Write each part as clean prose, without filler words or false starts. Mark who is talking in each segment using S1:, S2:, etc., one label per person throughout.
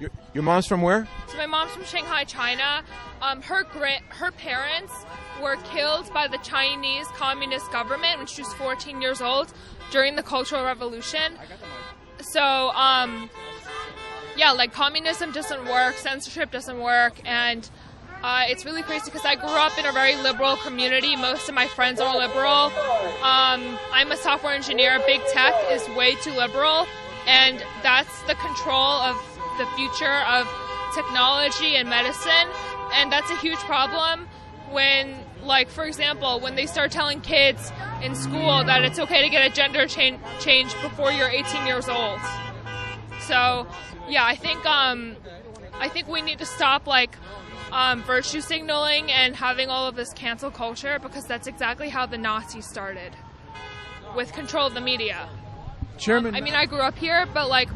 S1: Your mom's from where?
S2: So my mom's from Shanghai, China. Her parents were killed by the Chinese Communist government when she was 14 years old during the Cultural Revolution. So, yeah, like communism doesn't work, censorship doesn't work, and it's really crazy because I grew up in a very liberal community. Most of my friends are liberal. I'm a software engineer. Big tech is way too liberal, and that's the control of the future of technology and medicine, and that's a huge problem when, like, for example, when they start telling kids in school that it's okay to get a gender change before you're 18 years old. So, yeah, I think we need to stop, like, virtue signaling and having all of this cancel culture, because that's exactly how the Nazis started, with control of the media.
S1: Chairman,
S2: I mean, I grew up here, but, like,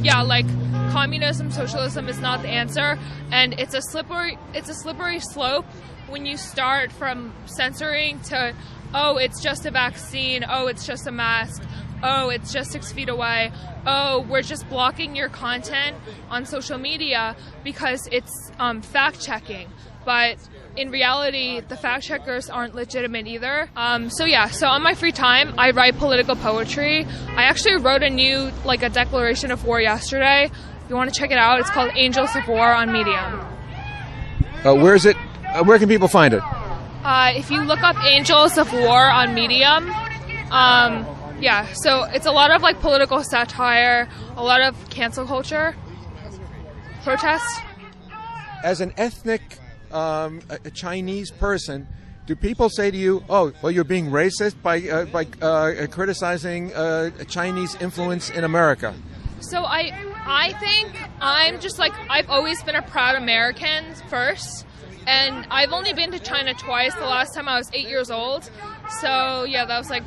S2: yeah, like, communism, socialism is not the answer, and it's a slippery slope when you start from censoring to, oh, it's just a vaccine, oh, it's just a mask, oh, it's just 6 feet away, oh, we're just blocking your content on social media because it's fact-checking. But in reality, the fact-checkers aren't legitimate either. So on my free time, I write political poetry. I actually wrote a declaration of war yesterday. If you want to check it out, it's called Angels of War on Medium.
S1: Where is it? Where can people find it?
S2: If you look up Angels of War on Medium, so it's a lot of, like, political satire, a lot of cancel culture, protest.
S1: As an ethnic a Chinese person, do people say to you, "Oh, well, you're being racist by criticizing Chinese influence in America"?
S2: So I think I'm just, like, I've always been a proud American first, and I've only been to China twice. The last time I was 8 years old, so yeah, that was like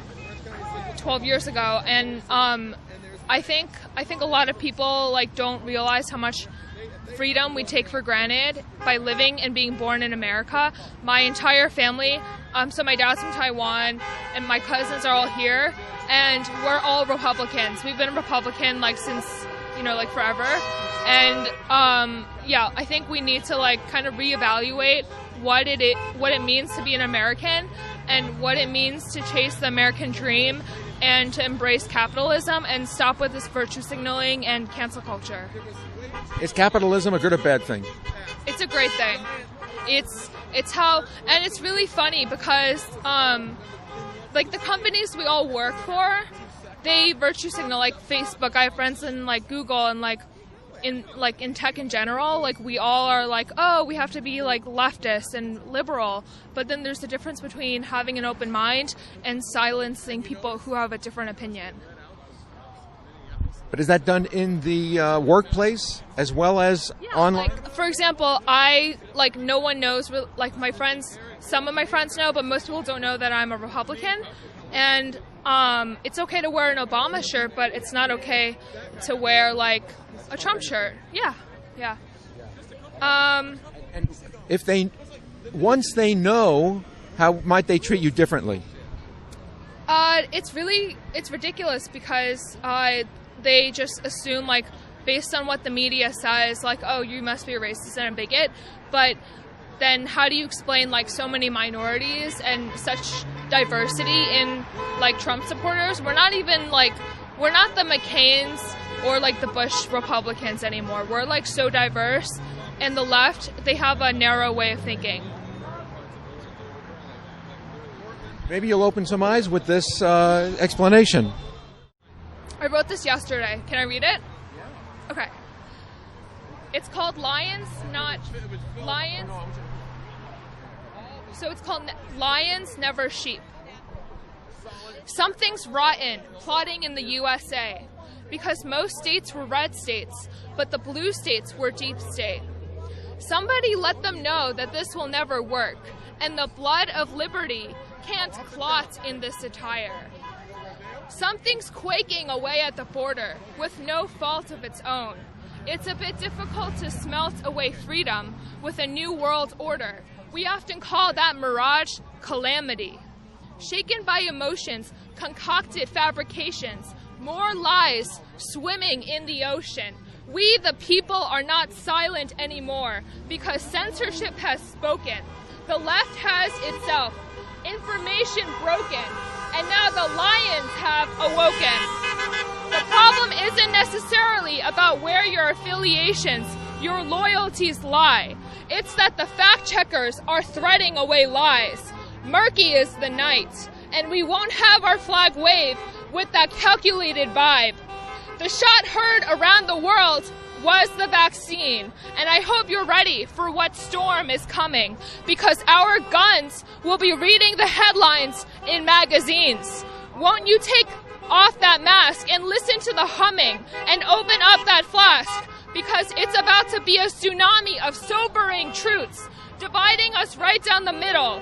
S2: 12 years ago. And I think a lot of people, like, don't realize how much freedom we take for granted by living and being born in America. My entire family, so my dad's from Taiwan, and my cousins are all here, and we're all Republicans. We've been Republican, like, since, like, forever. And I think we need to, like, kind of reevaluate what it means to be an American and what it means to chase the American dream and to embrace capitalism and stop with this virtue signaling and cancel culture.
S1: Is capitalism a good or bad thing?
S2: It's a great thing. It's how, and it's really funny because like, the companies we all work for, they virtue signal, like Facebook. I have friends in, like, Google, and in tech in general, like, we all are like, oh, we have to be, like, leftist and liberal. But then there's the difference between having an open mind and silencing people who have a different opinion.
S1: But is that done in the workplace as well as online?
S2: Like, for example, no one knows, like, my friends, some of my friends know, but most people don't know that I'm a Republican. And it's okay to wear an Obama shirt, but it's not okay to wear, like, a Trump shirt. Yeah.
S1: And if once they know, how might they treat you differently?
S2: It's ridiculous because they just assume, like, based on what the media says, like, oh, you must be a racist and a bigot. But then how do you explain, like, so many minorities and such diversity in, like, Trump supporters? We're not the McCains or, like, the Bush Republicans anymore. We're, like, so diverse. And the left, they have a narrow way of thinking.
S1: Maybe you'll open some eyes with this explanation.
S2: I wrote this yesterday. Can I read it? Yeah. Okay. It's called Lions, not Lions. So it's called Lions, Never Sheep. Something's rotten, plotting in the USA, because most states were red states, but the blue states were deep state. Somebody let them know that this will never work, and the blood of liberty can't clot in this attire. Something's quaking away at the border, with no fault of its own. It's a bit difficult to smelt away freedom with a new world order. We often call that mirage calamity. Shaken by emotions, concocted fabrications, more lies swimming in the ocean. We, the people, are not silent anymore because censorship has spoken. The left has itself. Information broken. And now the lions have awoken. The problem isn't necessarily about where your affiliations, your loyalties lie. It's that the fact checkers are threading away lies. Murky is the night, and we won't have our flag wave with that calculated vibe. The shot heard around the world was the vaccine, and I hope you're ready for what storm is coming, because our guns will be reading the headlines in magazines. Won't you take off that mask and listen to the humming and open up that flask, because it's about to be a tsunami of sobering truths, dividing us right down the middle.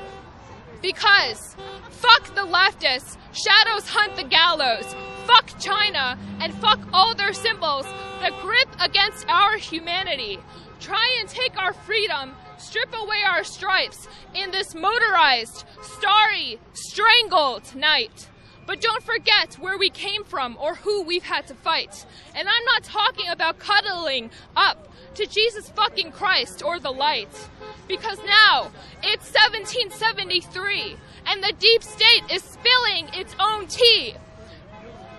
S2: Because fuck the leftists, shadows hunt the gallows, fuck China, and fuck all their symbols, the grip against our humanity. Try and take our freedom, strip away our stripes in this motorized, starry, strangled night. But don't forget where we came from or who we've had to fight. And I'm not talking about cuddling up to Jesus fucking Christ or the light. Because now it's 1773 and the deep state is spilling its own tea.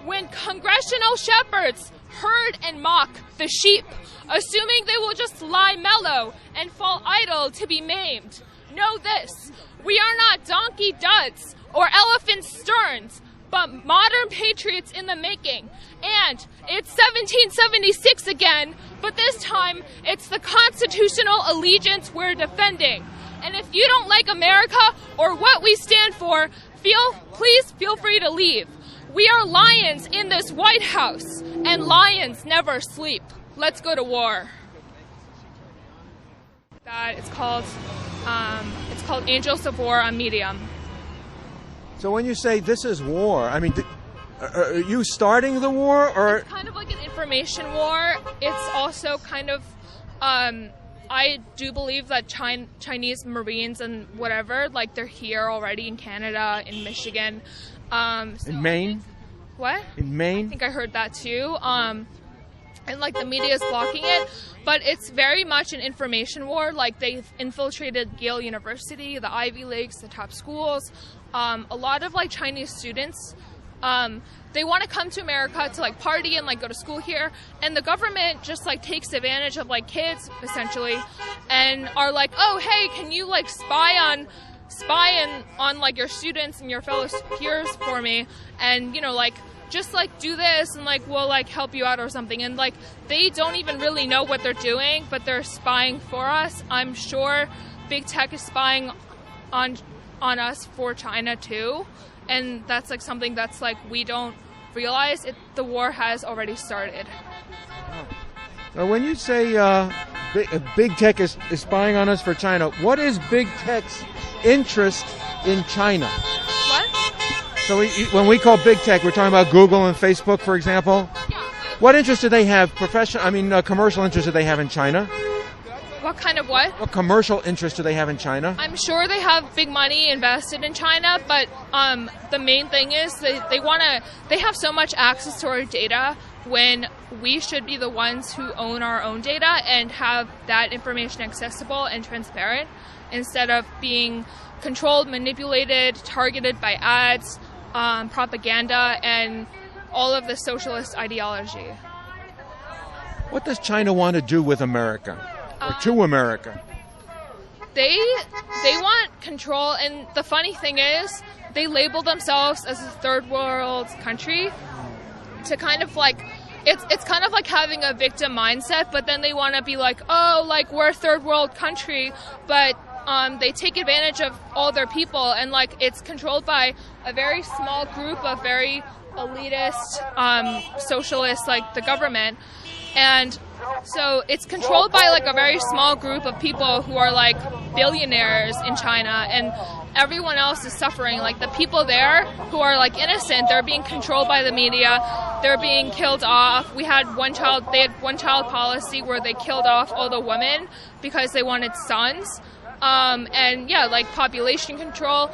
S2: When congressional shepherds herd and mock the sheep, assuming they will just lie mellow and fall idle to be maimed. Know this, we are not donkey duds or elephant sterns, but modern patriots in the making. And it's 1776 again, but this time it's the constitutional allegiance we're defending. And if you don't like America or what we stand for, please feel free to leave. We are lions in this White House, and lions never sleep. Let's go to war. It's called Angels of War on Medium.
S1: So when you say this is war, I mean, are you starting the war, or?
S2: It's kind of like an information war. It's also kind of, I do believe that Chinese Marines and whatever, like they're here already in Canada, in Michigan.
S1: In Maine?
S2: What?
S1: In Maine?
S2: I think I heard that too. And like the media is blocking it, but it's very much an information war. Like they've infiltrated Yale University, the Ivy Leagues, the top schools. A lot of like Chinese students, they want to come to America to like party and like go to school here, and the government just like takes advantage of like kids essentially, and are like, oh hey, can you like spy on like your students and your fellow peers for me, and you know like just like do this and like we'll like help you out or something. And like they don't even really know what they're doing, but they're spying for us. I'm sure big tech is spying on us for China too, and that's like something that's like we don't realize. The war has already started.
S1: Now, when you say big tech is spying on us for China, what is big tech's interest in China?
S2: What?
S1: So when we call big tech, we're talking about Google and Facebook, for example.
S2: Yeah.
S1: What interest do they have? Commercial interest do they have in China?
S2: What kind of what?
S1: What commercial interest do they have in China?
S2: I'm sure they have big money invested in China, but the main thing is they have so much access to our data when we should be the ones who own our own data and have that information accessible and transparent instead of being controlled, manipulated, targeted by ads, propaganda, and all of the socialist ideology.
S1: What does China want to do with America? Or to America?
S2: They want control, and the funny thing is they label themselves as a third world country to kind of like it's kind of like having a victim mindset, but then they want to be like, oh, like we're a third world country, but they take advantage of all their people, and like it's controlled by a very small group of very elitist socialists like the government. And so it's controlled by like a very small group of people who are like billionaires in China, and everyone else is suffering. Like the people there who are like innocent, they're being controlled by the media, they're being killed off. They had one child policy where they killed off all the women because they wanted sons. And yeah, like population control.